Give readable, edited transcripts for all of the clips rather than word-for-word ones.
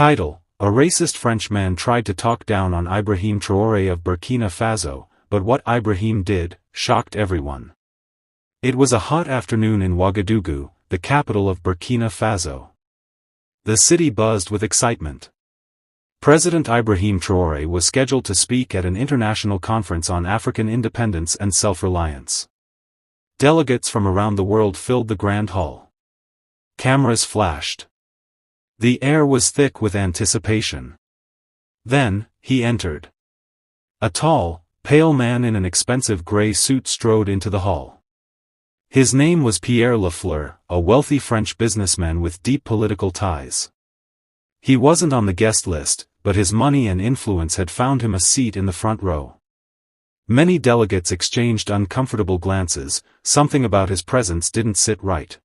Title: A racist Frenchman tried to talk down on Ibrahim Traoré of Burkina Faso, but what Ibrahim did shocked everyone. It was a hot afternoon in Ouagadougou, the capital of Burkina Faso. The city buzzed with excitement. President Ibrahim Traoré was scheduled to speak at an international conference on African independence and self-reliance. Delegates from around the world filled the grand hall. Cameras flashed. The air was thick with anticipation. Then, he entered. A tall, pale man in an expensive gray suit strode into the hall. His name was Pierre Lafleur, a wealthy French businessman with deep political ties. He wasn't on the guest list, but his money and influence had found him a seat in the front row. Many delegates exchanged uncomfortable glances. Something about his presence didn't sit right.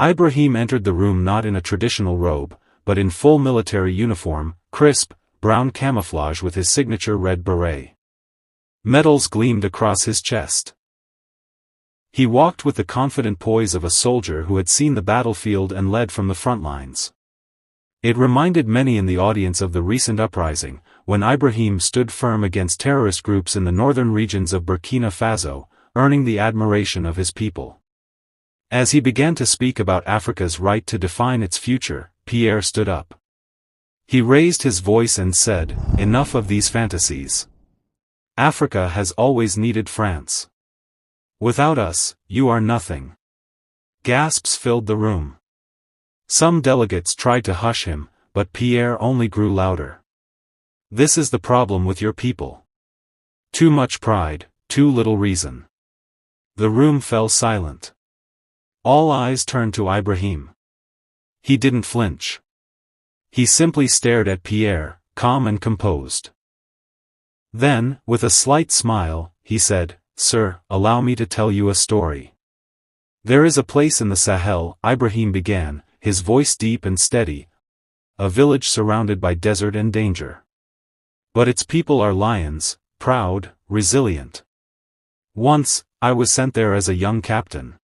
Ibrahim entered the room not in a traditional robe, but in full military uniform, crisp, brown camouflage with his signature red beret. Medals gleamed across his chest. He walked with the confident poise of a soldier who had seen the battlefield and led from the front lines. It reminded many in the audience of the recent uprising, when Ibrahim stood firm against terrorist groups in the northern regions of Burkina Faso, earning the admiration of his people. As he began to speak about Africa's right to define its future, Pierre stood up. He raised his voice and said, "Enough of these fantasies. Africa has always needed France. Without us, you are nothing." Gasps filled the room. Some delegates tried to hush him, but Pierre only grew louder. "This is the problem with your people. Too much pride, too little reason." The room fell silent. All eyes turned to Ibrahim. He didn't flinch. He simply stared at Pierre, calm and composed. Then, with a slight smile, he said, "Sir, allow me to tell you a story. There is a place in the Sahel," Ibrahim began, his voice deep and steady, "a village surrounded by desert and danger. But its people are lions, proud, resilient. Once, I was sent there as a young captain.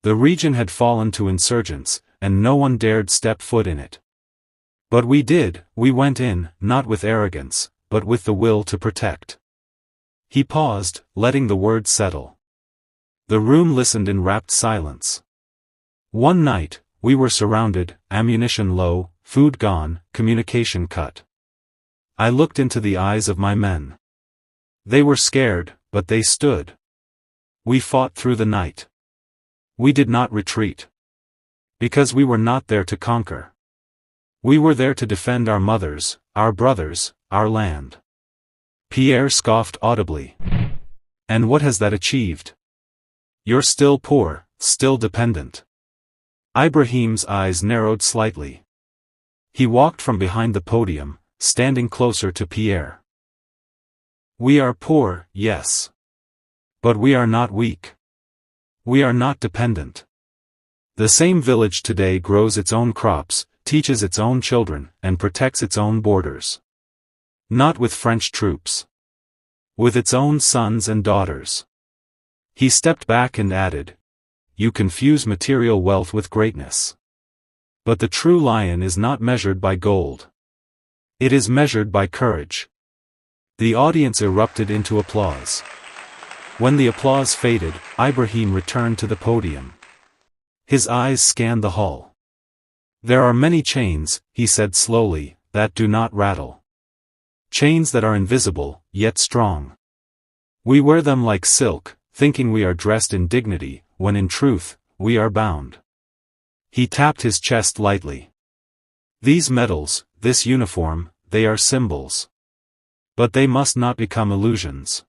The region had fallen to insurgents, and no one dared step foot in it. But we did, we went in, not with arrogance, but with the will to protect." He paused, letting the words settle. The room listened in rapt silence. One night, we were surrounded, ammunition low, food gone, communication cut. I looked into the eyes of my men. They were scared, but they stood. We fought through the night. We did not retreat. Because we were not there to conquer. We were there to defend our mothers, our brothers, our land. Pierre scoffed audibly. "And what has that achieved? You're still poor, still dependent." Ibrahim's eyes narrowed slightly. He walked from behind the podium, standing closer to Pierre. "We are poor, yes. But we are not weak. We are not dependent. The same village today grows its own crops, teaches its own children, and protects its own borders. Not with French troops. With its own sons and daughters." He stepped back and added, "You confuse material wealth with greatness. But the true lion is not measured by gold. It is measured by courage." The audience erupted into applause. When the applause faded, Ibrahim returned to the podium. His eyes scanned the hall. "There are many chains," he said slowly, "that do not rattle. Chains that are invisible, yet strong. We wear them like silk, thinking we are dressed in dignity, when in truth, we are bound." He tapped his chest lightly. "These medals, this uniform, they are symbols. But they must not become illusions."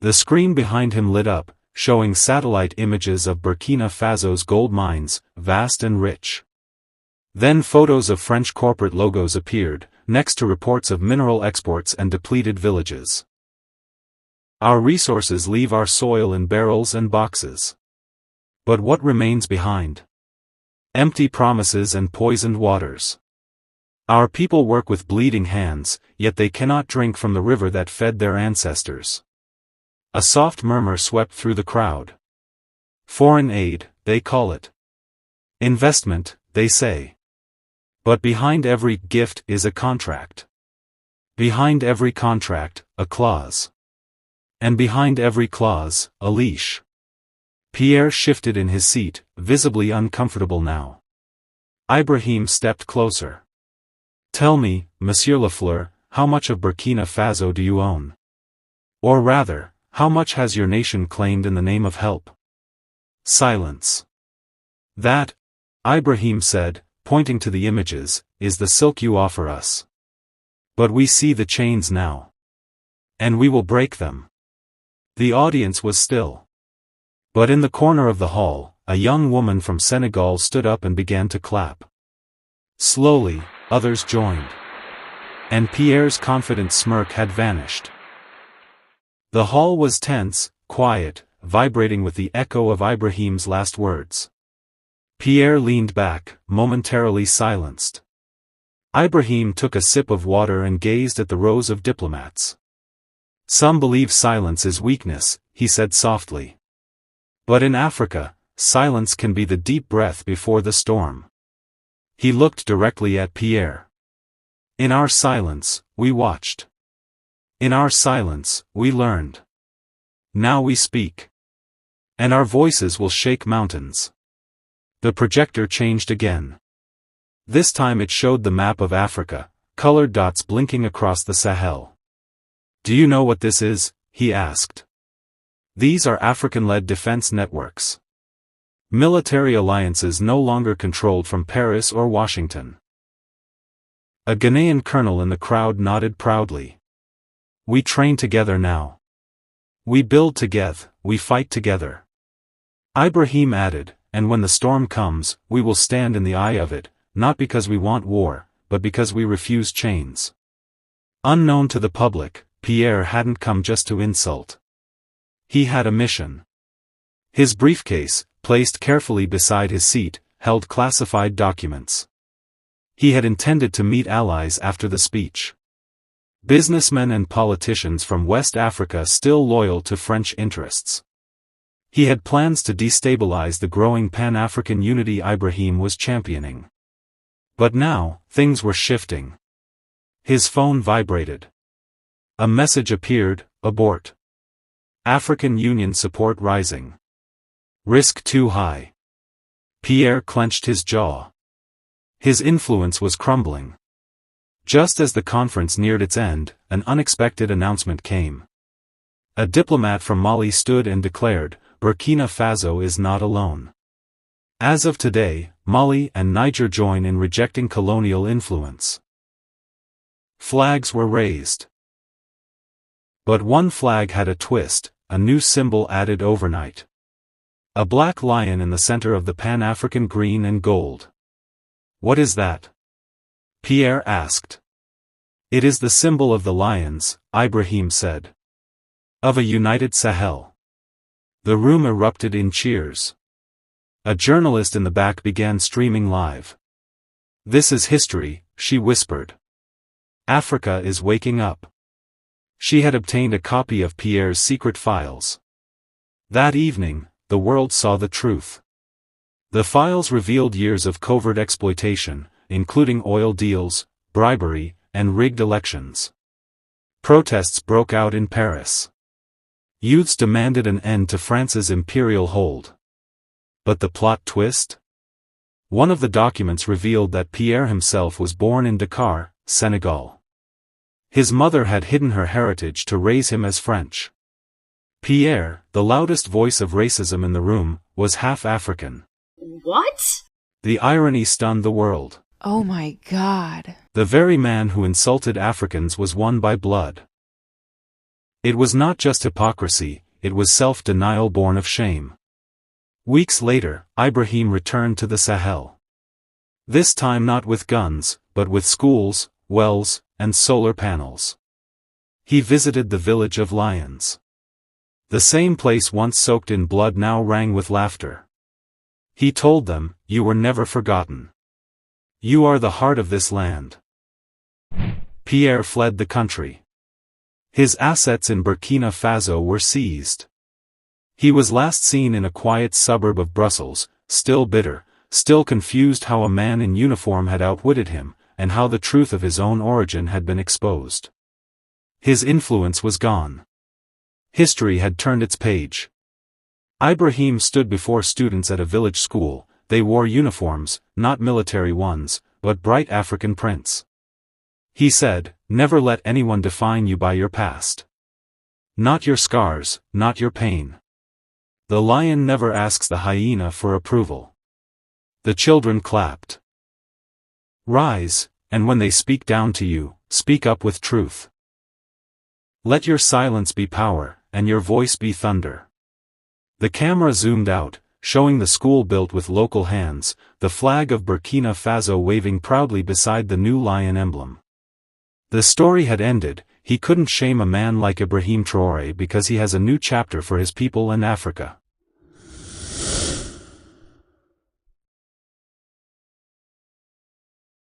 The screen behind him lit up, showing satellite images of Burkina Faso's gold mines, vast and rich. Then photos of French corporate logos appeared, next to reports of mineral exports and depleted villages. "Our resources leave our soil in barrels and boxes. But what remains behind? Empty promises and poisoned waters. Our people work with bleeding hands, yet they cannot drink from the river that fed their ancestors." A soft murmur swept through the crowd. "Foreign aid, they call it. Investment, they say. But behind every gift is a contract. Behind every contract, a clause. And behind every clause, a leash. Pierre shifted in his seat, visibly uncomfortable now. Ibrahiim stepped closer. Tell me, Monsieur Lafleur, how much of Burkina Faso do you own? Or rather, how much has your nation claimed in the name of help? Silence. That, Ibrahiim said, pointing to the images, is the silk you offer us. But we see the chains now. And we will break them. The audience was still. But in the corner of the hall, a young woman from Senegal stood up and began to clap. Slowly, others joined. And Pierre's confident smirk had vanished. The hall was tense, quiet, vibrating with the echo of Ibrahiim's last words. Pierre leaned back, momentarily silenced. Ibrahiim took a sip of water and gazed at the rows of diplomats. Some believe silence is weakness, he said softly. But in Africa, silence can be the deep breath before the storm. He looked directly at Pierre. In our silence, we watched. In our silence, we learned. Now we speak. And our voices will shake mountains. The projector changed again. This time it showed the map of Africa, colored dots blinking across the Sahel. Do you know what this is? He asked. These are African-led defense networks. Military alliances no longer controlled from Paris or Washington. A Ghanaian colonel in the crowd nodded proudly. We train together now. We build together, we fight together. Ibrahiim added, and when the storm comes, we will stand in the eye of it, not because we want war, but because we refuse chains. Unknown to the public, Pierre hadn't come just to insult. He had a mission. His briefcase, placed carefully beside his seat, held classified documents. He had intended to meet allies after the speech. Businessmen and politicians from West Africa still loyal to French interests. He had plans to destabilize the growing Pan-African unity Ibrahiim was championing. But now, things were shifting. His phone vibrated. A message appeared, abort. African Union support rising. Risk too high. Pierre clenched his jaw. His influence was crumbling. Just as the conference neared its end, an unexpected announcement came. A diplomat from Mali stood and declared, Burkina Faso is not alone. As of today, Mali and Niger join in rejecting colonial influence. Flags were raised. But one flag had a twist, a new symbol added overnight. A black lion in the center of the Pan-African green and gold. What is that? Pierre asked. It is the symbol of the lions, Ibrahiim said. Of a united Sahel. The room erupted in cheers. A journalist in the back began streaming live. This is history, she whispered. Africa is waking up. She had obtained a copy of Pierre's secret files. That evening, the world saw the truth. The files revealed years of covert exploitation, including oil deals, bribery, and rigged elections. Protests broke out in Paris. Youths demanded an end to France's imperial hold. But the plot twist? One of the documents revealed that Pierre himself was born in Dakar, Senegal. His mother had hidden her heritage to raise him as French. Pierre, the loudest voice of racism in the room, was half African. What? The irony stunned the world. Oh my God. The very man who insulted Africans was one by blood. It was not just hypocrisy, it was self-denial born of shame. Weeks later, Ibrahiim returned to the Sahel. This time not with guns, but with schools, wells, and solar panels. He visited the village of lions. The same place once soaked in blood now rang with laughter. He told them, "You were never forgotten. You are the heart of this land." Pierre fled the country. His assets in Burkina Faso were seized. He was last seen in a quiet suburb of Brussels, still bitter, still confused how a man in uniform had outwitted him, and how the truth of his own origin had been exposed. His influence was gone. History had turned its page. Ibrahim stood before students at a village school. They wore uniforms, not military ones, but bright African prints. He said, "Never let anyone define you by your past. Not your scars, not your pain. The lion never asks the hyena for approval." The children clapped. "Rise, and when they speak down to you, speak up with truth. Let your silence be power, and your voice be thunder." The camera zoomed out, showing the school built with local hands, the flag of Burkina Faso waving proudly beside the new lion emblem. The story had ended. He couldn't shame a man like Ibrahim Traoré because he has a new chapter for his people and Africa.